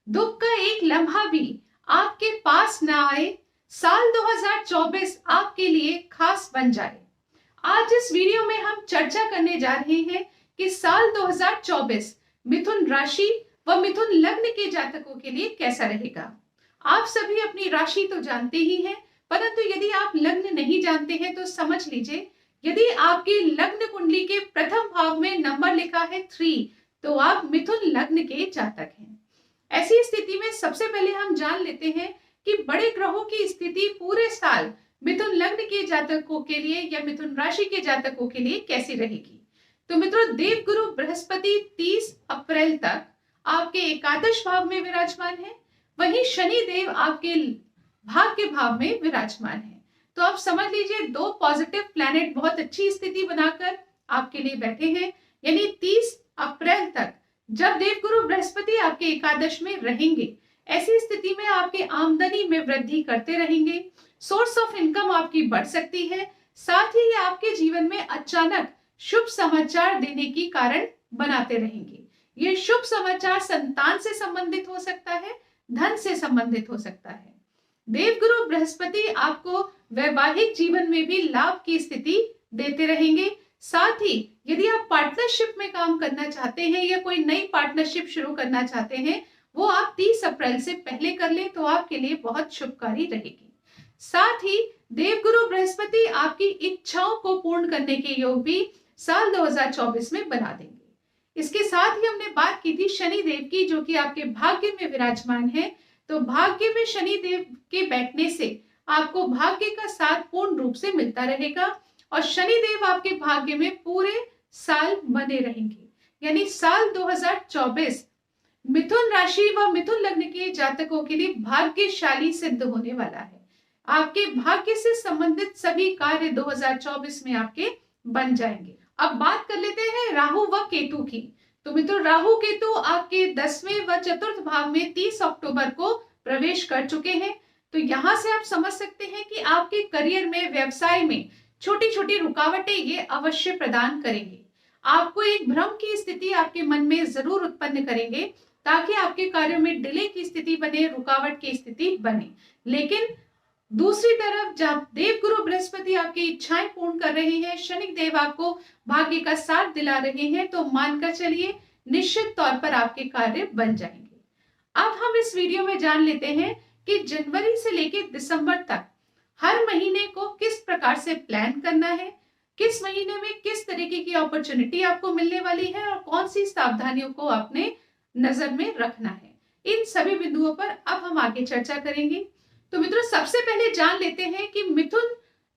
दुख का एक लम्हा भी आपके पास ना आए, साल 2024 आपके लिए खास बन जाए। आज इस वीडियो में हम चर्चा करने जा रहे हैं कि साल 2024 मिथुन राशि व मिथुन लग्न के जातकों के लिए कैसा रहेगा। आप सभी अपनी राशि तो जानते ही हैं, परंतु यदि आप लग्न नहीं जानते हैं तो समझ लीजिए, यदि आपकी लग्न कुंडली के प्रथम भाव में नंबर लिखा है 3, तो आप मिथुन लग्न के जातक हैं। ऐसी स्थिति में सबसे पहले हम जान लेते हैं कि बड़े ग्रहों की स्थिति पूरे साल मिथुन लग्न के जातकों के लिए या मिथुन राशि के जातकों के लिए कैसी रहेगी। तो मित्रों, देवगुरु बृहस्पति 30 अप्रैल तक आपके एकादश भाव में विराजमान है, वहीं शनि देव आपके भाग्य भाव में विराजमान है। तो आप समझ लीजिए, दो पॉजिटिव प्लैनेट बहुत अच्छी स्थिति बनाकर आपके लिए बैठे हैं। यानी 30 अप्रैल तक जब देवगुरु बृहस्पति आपके एकादश में रहेंगे, ऐसी स्थिति में आपके आमदनी में वृद्धि करते रहेंगे, सोर्स ऑफ इनकम आपकी बढ़ सकती है, साथ ही आपके जीवन में अचानक शुभ समाचार देने की कारण बनाते रहेंगे। ये शुभ समाचार संतान से संबंधित हो सकता है, धन से संबंधित हो सकता है। देवगुरु बृहस्पति आपको वैवाहिक जीवन में भी लाभ की स्थिति देते रहेंगे। साथ ही यदि आप पार्टनरशिप में काम करना चाहते हैं या कोई नई पार्टनरशिप शुरू करना चाहते हैं, वो आप 30 अप्रैल से पहले कर लें तो आपके लिए बहुत शुभकारी रहेगी। साथ ही देवगुरु बृहस्पति आपकी इच्छाओं को पूर्ण करने के योग भी साल 2024 में बना देंगे। इसके साथ ही हमने बात की थी शनि देव की, जो कि आपके भाग्य में विराजमान है। तो भाग्य में शनि देव के बैठने से आपको भाग्य का साथ पूर्ण रूप से मिलता रहेगा और शनि देव आपके भाग्य में पूरे साल बने रहेंगे। यानी साल 2024 मिथुन राशि व मिथुन लग्न के जातकों के लिए भाग्यशाली सिद्ध होने वाला है। आपके भाग्य से संबंधित सभी कार्य 2024 में आपके बन जाएंगे। अब बात कर लेते हैं राहु व केतु की। तो मित्रों, राहु केतु आपके 10वें व चतुर्थ भाव में 30 अक्टूबर को प्रवेश कर चुके हैं। तो यहाँ से आप समझ सकते हैं कि आपके करियर में, व्यवसाय में छोटी छोटी रुकावटें ये अवश्य प्रदान करेंगे। आपको एक भ्रम की स्थिति आपके मन में जरूर उत्पन्न करेंगे, ताकि आपके कार्यों में डिले की स्थिति बने, रुकावट की स्थिति बने। लेकिन दूसरी तरफ जब देवगुरु बृहस्पति आपकी इच्छाएं पूर्ण कर रहे हैं, शनि देव आपको भाग्य का साथ दिला रहे हैं, तो मानकर चलिए निश्चित तौर पर आपके कार्य बन जाएंगे। अब हम इस वीडियो में जान लेते हैं कि जनवरी से लेकर दिसंबर तक हर महीने को किस प्रकार से प्लान करना है, किस महीने में किस तरीके की अपॉर्चुनिटी आपको मिलने वाली है और कौन सी सावधानियों को आपने नजर में रखना है। इन सभी बिंदुओं पर अब हम आगे चर्चा करेंगे। तो मित्रों, सबसे पहले जान लेते हैं कि मिथुन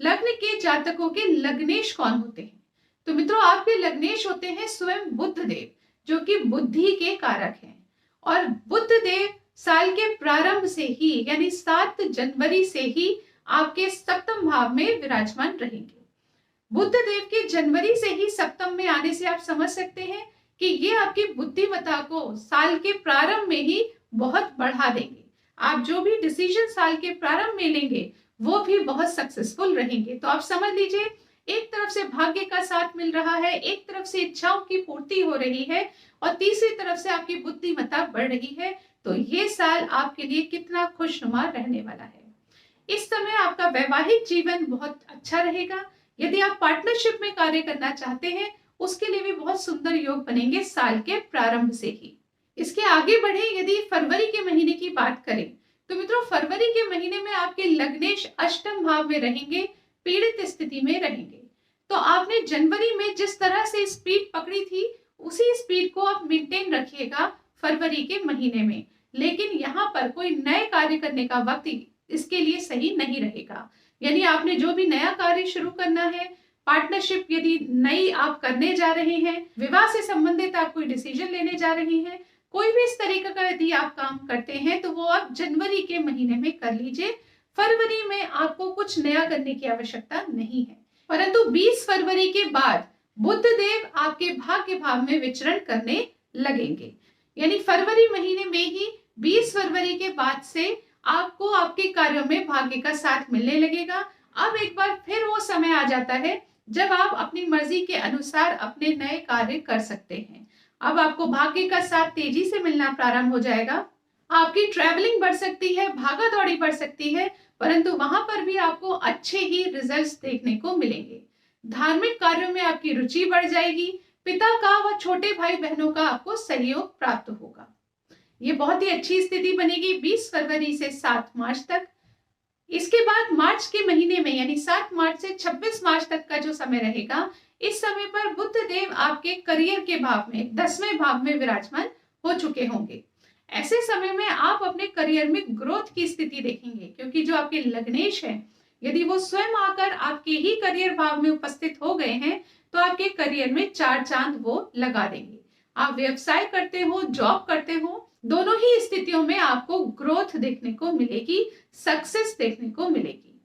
लग्न के जातकों के लग्नेश कौन होते हैं। तो मित्रों, आपके लग्नेश होते हैं स्वयं बुध देव, जो कि बुद्धि के कारक हैं। और बुध देव साल के प्रारंभ से ही, यानी 7 जनवरी से ही आपके सप्तम भाव में विराजमान रहेंगे। बुध देव के जनवरी से ही सप्तम में आने से आप समझ सकते हैं कि ये आपकी बुद्धिमत्ता को साल के प्रारंभ में ही बहुत बढ़ा देंगे। आप जो भी डिसीजन साल के प्रारंभ में लेंगे वो भी बहुत सक्सेसफुल रहेंगे। तो आप समझ लीजिए, एक तरफ से भाग्य का साथ मिल रहा है, एक तरफ से इच्छाओं की पूर्ति हो रही है और तीसरी तरफ से आपकी बुद्धिमत्ता बढ़ रही है। तो ये साल आपके लिए कितना खुशनुमा रहने वाला है। इस समय आपका वैवाहिक जीवन बहुत अच्छा रहेगा। यदि आप पार्टनरशिप में कार्य करना चाहते हैं, उसके लिए भी बहुत सुंदर योग बनेंगे साल के प्रारंभ से ही। इसके आगे बढ़े, यदि फरवरी के महीने की बात करें, तो मित्रों फरवरी के महीने में आपके लग्नेश अष्टम भाव में रहेंगे, पीड़ित स्थिति में रहेंगे। तो आपने जनवरी में जिस तरह से स्पीड पकड़ी थी, उसी स्पीड को आप मेंटेन रखिएगा फरवरी के महीने में। लेकिन यहाँ पर कोई नए कार्य करने का वक्त इसके लिए सही नहीं रहेगा। यानी आपने जो भी नया कार्य शुरू करना है, पार्टनरशिप यदि नई आप करने जा रहे हैं, विवाह से संबंधित आप कोई डिसीजन लेने जा रहे हैं, कोई भी इस तरीके का यदि आप काम करते हैं, तो वो आप जनवरी के महीने में कर लीजिए। फरवरी में आपको कुछ नया करने की आवश्यकता नहीं है। परंतु 20 फरवरी के बाद बुध देव आपके भाग्य भाव में विचरण करने लगेंगे। यानी फरवरी महीने में ही 20 फरवरी के बाद से आपको आपके कार्यों में भाग्य का साथ मिलने लगेगा। अब एक बार फिर वो समय आ जाता है जब आप अपनी मर्जी के अनुसार अपने नए कार्य कर सकते हैं। अब आपको भाग्य का साथ तेजी से मिलना प्रारंभ हो जाएगा। आपकी ट्रैवलिंग बढ़ सकती है, भागा दौड़ी बढ़ सकती है, परंतु वहां पर भी आपको अच्छे ही रिजल्ट्स देखने को मिलेंगे। धार्मिक कार्यों में आपकी रुचि बढ़ जाएगी। पिता का व छोटे भाई बहनों का आपको सहयोग प्राप्त होगा। ये बहुत ही अच्छी स्थिति बनेगी 20 फरवरी से 7 मार्च तक। इसके बाद मार्च के महीने में यानी 7 मार्च से 26 मार्च तक का जो समय रहेगा, इस समय पर बुध देव आपके करियर के भाव में 10वें भाव में विराजमान हो चुके होंगे। ऐसे समय में आप अपने करियर में ग्रोथ की स्थिति देखेंगे, क्योंकि जो आपके लग्नेश है, यदि वो स्वयं आकर आपके ही करियर भाव में उपस्थित हो गए हैं तो आपके करियर में 4 चांद वो लगा देंगे। आप व्यवसाय करते हो, जॉब करते हो, दोनों ही स्थितियों में आपको ग्रोथ देखने को मिलेगी, सक्सेस देखने को मिलेगी।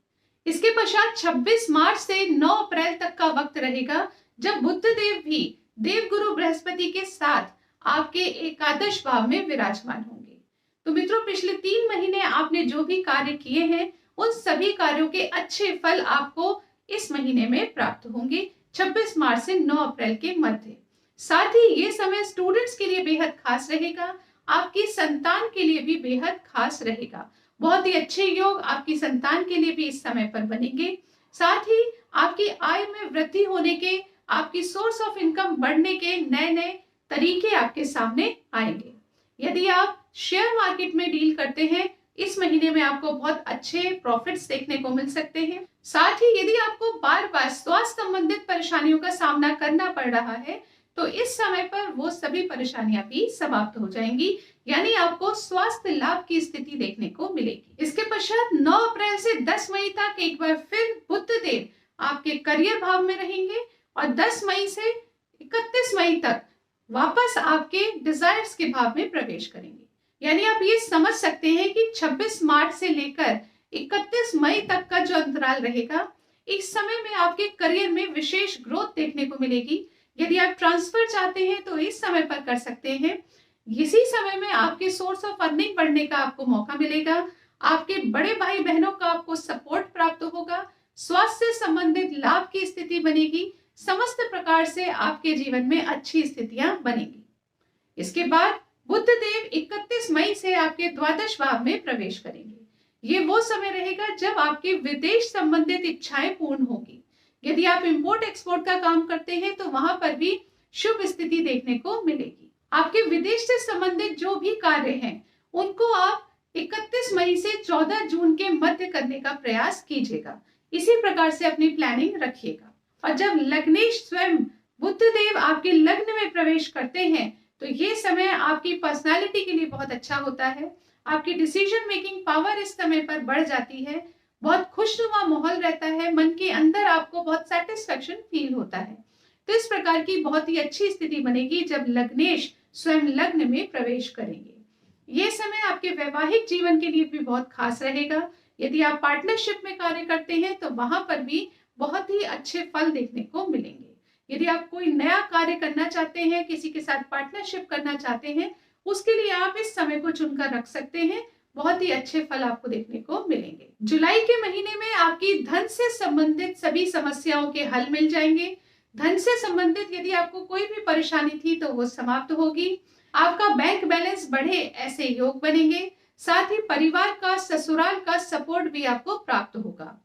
इसके पश्चात 26 मार्च से 9 अप्रैल तक का वक्त रहेगा, जब बुध देव भी देवगुरु बृहस्पति के साथ आपके एकादश भाव में विराजमान होंगे। तो मित्रों, पिछले 3 महीने आपने जो भी कार्य किए हैं, उन सभी कार्यों के अच्छे फल आपको इस महीने में प्राप्त होंगे, 26 मार्च से 9 अप्रैल के मध्य। साथ ही ये समय स्टूडेंट्स के लिए बेहद खास रहेगा, आपकी संतान के लिए भी बेहद खास रहेगा। बहुत ही अच्छे योग आपकी संतान के लिए भी इस समय पर बनेंगे। साथ ही आपकी आय में वृद्धि होने के, आपकी सोर्स ऑफ इनकम बढ़ने के नए नए तरीके आपके सामने आएंगे। यदि आप शेयर मार्केट में डील करते हैं, इस महीने में आपको बहुत अच्छे प्रॉफिट्स देखने को मिल सकते हैं। साथ ही यदि आपको बार बार स्वास्थ्य संबंधित परेशानियों का सामना करना पड़ रहा है, तो इस समय पर वो सभी परेशानियां भी समाप्त हो जाएंगी, यानी आपको स्वास्थ्य लाभ की स्थिति देखने को मिलेगी। इसके पश्चात 9 अप्रैल से 10 मई तक एक बार फिर बुध देव आपके करियर भाव में रहेंगे और 10 मई से 31 मई तक वापस आपके डिजायर्स के भाव में प्रवेश करेंगे। यानी आप ये समझ सकते हैं कि 26 मार्च से लेकर 31 मई तक का जो अंतराल रहेगा, इस समय में आपके करियर में विशेष ग्रोथ देखने को मिलेगी। यदि आप ट्रांसफर चाहते हैं तो इस समय पर कर सकते हैं। इसी समय में आपके सोर्स ऑफ अर्निंग बढ़ने का आपको मौका मिलेगा। आपके बड़े भाई बहनों का आपको सपोर्ट प्राप्त होगा। स्वास्थ्य से संबंधित लाभ की स्थिति बनेगी। समस्त प्रकार से आपके जीवन में अच्छी स्थितियां बनेंगी। इसके बाद बुध देव 31 मई से आपके द्वादश भाव में प्रवेश करेंगे। ये वो समय रहेगा जब आपकी विदेश संबंधित इच्छाएं पूर्ण होगी। यदि आप इंपोर्ट एक्सपोर्ट का काम करते हैं तो वहां पर भी शुभ स्थिति देखने को मिलेगी। आपके विदेश से संबंधित जो भी कार्य हैं, उनको आप 31 मई से 14 जून के मध्य करने का प्रयास कीजिएगा। इसी प्रकार से अपनी प्लानिंग रखिएगा। और जब लग्नेश स्वयं बुध देव आपके लग्न में प्रवेश करते हैं, तो ये समय आपकी पर्सनालिटी के लिए बहुत अच्छा होता है। आपकी डिसीजन मेकिंग पावर इस समय पर बढ़ जाती है। बहुत खुशनुमा माहौल रहता है, मन के अंदर आपको बहुत सेटिस्फेक्शन फील होता है। तो इस प्रकार की बहुत ही अच्छी स्थिति बनेगी जब लग्नेश स्वयं लग्न में प्रवेश करेंगे। ये समय आपके वैवाहिक जीवन के लिए भी बहुत खास रहेगा। यदि आप पार्टनरशिप में कार्य करते हैं तो वहां पर भी बहुत ही अच्छे फल देखने को मिलेंगे। यदि आप कोई नया कार्य करना चाहते हैं, किसी के साथ पार्टनरशिप करना चाहते हैं, उसके लिए आप इस समय को चुनकर रख सकते हैं। बहुत ही अच्छे फल आपको देखने को मिलेंगे। जुलाई के महीने में आपकी धन से संबंधित सभी समस्याओं के हल मिल जाएंगे। धन से संबंधित यदि आपको कोई भी परेशानी थी तो वो समाप्त होगी। आपका बैंक बैलेंस बढ़े ऐसे योग बनेंगे। साथ ही परिवार का, ससुराल का सपोर्ट भी आपको प्राप्त होगा।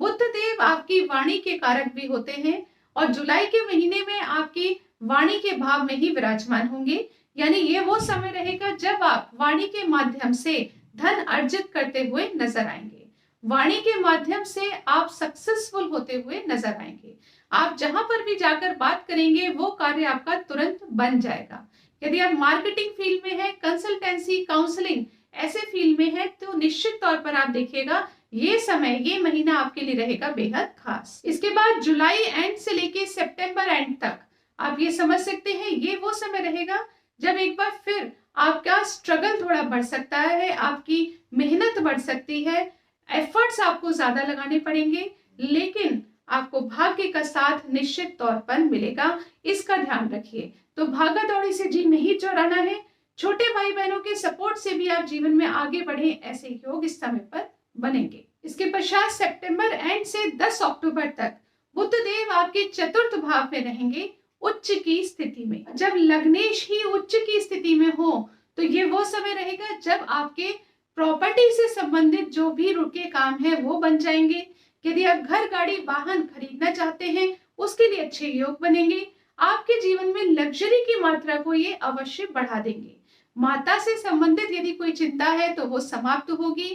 बुध देव आपकी वाणी के कारक भी होते हैं और जुलाई के महीने में आपकी वाणी के भाव में ही विराजमान होंगे। यानी ये वो समय रहेगा जब आप वाणी के माध्यम से धन अर्जित करते हुए नजर आएंगे। वाणी के माध्यम से आप सक्सेसफुल होते हुए नजर आएंगे। आप जहां पर भी जाकर बात करेंगे वो कार्य आपका तुरंत बन जाएगा। यदि आप मार्केटिंग फील्ड में है, कंसल्टेंसी, काउंसलिंग ऐसे फील्ड में है, तो निश्चित तौर पर आप देखिएगा ये समय, ये महीना आपके लिए रहेगा बेहद खास। इसके बाद जुलाई एंड से लेके सितंबर एंड तक आप ये समझ सकते हैं, ये वो समय रहेगा जब एक बार फिर आपका स्ट्रगल थोड़ा बढ़ सकता है, आपकी मेहनत बढ़ सकती है, एफर्ट्स आपको ज्यादा लगाने पड़ेंगे, लेकिन आपको भाग्य का साथ निश्चित तौर पर मिलेगा। इसका ध्यान रखिए। तो भागा दौड़ी से जी नहीं चौराना है। छोटे भाई बहनों के सपोर्ट से भी आप जीवन में आगे बढ़े, ऐसे योग इस समय पर बनेंगे। इसके पश्चात सितंबर एंड से 10 अक्टूबर तक बुध देव आपके चतुर्थ भाव में रहेंगे, उच्च की स्थिति में। जब लग्नेश ही उच्च की स्थिति में हो तो ये वो समय रहेगा जब आपके प्रॉपर्टी से संबंधित जो भी रुके काम है वो बन जाएंगे। यदि आप घर, गाड़ी, वाहन खरीदना चाहते हैं उसके लिए अच्छे योग बनेंगे। आपके जीवन में लग्जरी की मात्रा को ये अवश्य बढ़ा देंगे। माता से संबंधित यदि कोई चिंता है तो वो समाप्त होगी।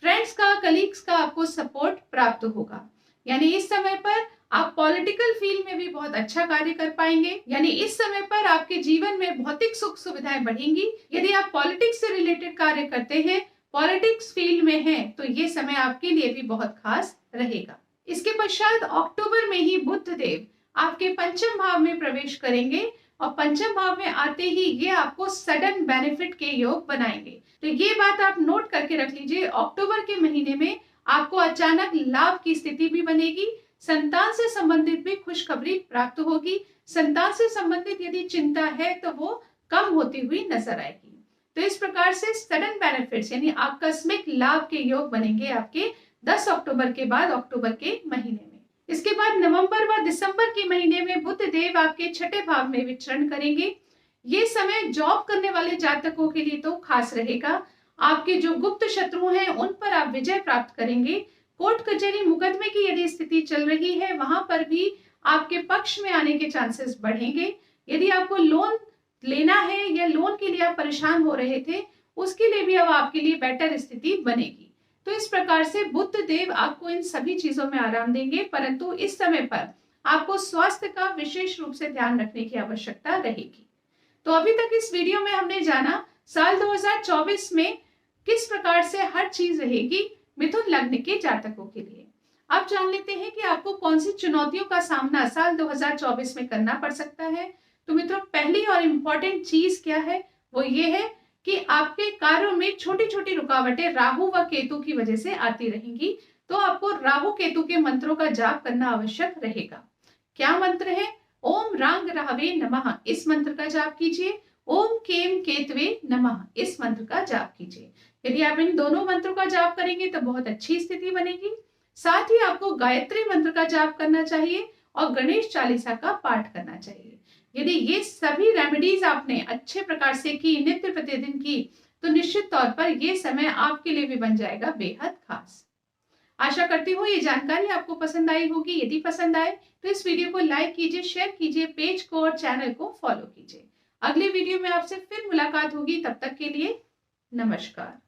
फ्रेंड्स का, कलीग्स का आपको सपोर्ट प्राप्त होगा। यानी इस समय पर आप पॉलिटिकल फील्ड में भी बहुत अच्छा कार्य कर पाएंगे। यानी इस समय पर आपके जीवन में भौतिक सुख सुविधाएं बढ़ेंगी। यदि आप पॉलिटिक्स से रिलेटेड कार्य करते हैं, पॉलिटिक्स फील्ड में हैं, तो ये समय आपके लिए भी बहुत खास रहेगा। इसके पश्चात अक्टूबर में ही बुध देव आपके पंचम भाव में प्रवेश करेंगे और पंचम भाव में आते ही ये आपको सडन बेनिफिट के योग बनाएंगे। तो ये बात आप नोट करके रख लीजिए, अक्टूबर के महीने में आपको अचानक लाभ की स्थिति भी बनेगी। संतान से संबंधित भी खुशखबरी प्राप्त होगी। संतान से संबंधित यदि चिंता है तो वो कम होती हुई नजर आएगी। तो इस प्रकार से सडन बेनिफिट्स यानी आकस्मिक लाभ के योग बनेंगे आपके 10 अक्टूबर के बाद, अक्टूबर के महीने में। इसके बाद नवंबर व दिसंबर के महीने में बुध देव आपके छठे भाव में विचरण करेंगे। ये समय जॉब करने वाले जातकों के लिए तो खास रहेगा। आपके जो गुप्त शत्रु हैं उन पर आप विजय प्राप्त करेंगे। कोर्ट कचहरी मुकदमे की यदि स्थिति चल रही है वहां पर भी आपके पक्ष में आने के चांसेस बढ़ेंगे। यदि आपको लोन लेना है या लोन के लिए आप परेशान हो रहे थे, उसके लिए भी अब आपके लिए बेटर स्थिति बनेगी। तो इस प्रकार से बुध देव आपको इन सभी चीजों में आराम देंगे, परंतु इस समय पर आपको स्वास्थ्य का विशेष रूप से ध्यान रखने की आवश्यकता रहेगी। तो अभी तक इस वीडियो में हमने जाना साल 2024 में किस प्रकार से हर चीज रहेगी मिथुन लग्न के जातकों के लिए। अब जान लेते हैं कि आपको कौन सी चुनौतियों का सामना साल 2024 में करना पड़ सकता है। तो मित्रों, पहली और इम्पोर्टेंट चीज क्या है, वो ये है कि आपके कार्यों में छोटी छोटी रुकावटें राहु व केतु की वजह से आती रहेंगी। तो आपको राहु केतु के मंत्रों का जाप करना आवश्यक रहेगा। क्या मंत्र है? ओम रांग राहवे नमः, इस मंत्र का जाप कीजिए। ओम केम केतवे नमः, इस मंत्र का जाप कीजिए। यदि आप इन दोनों मंत्रों का जाप करेंगे तो बहुत अच्छी स्थिति बनेगी। साथ ही आपको गायत्री मंत्र का जाप करना चाहिए और गणेश चालीसा का पाठ करना चाहिए। यदि ये सभी रेमेडीज आपने अच्छे प्रकार से की, नित्य प्रतिदिन की, तो निश्चित तौर पर ये समय आपके लिए भी बन जाएगा बेहद खास। आशा करती हूँ ये जानकारी आपको पसंद आई होगी। यदि पसंद आए तो इस वीडियो को लाइक कीजिए, शेयर कीजिए, पेज को और चैनल को फॉलो कीजिए। अगले वीडियो में आपसे फिर मुलाकात होगी। तब तक के लिए नमस्कार।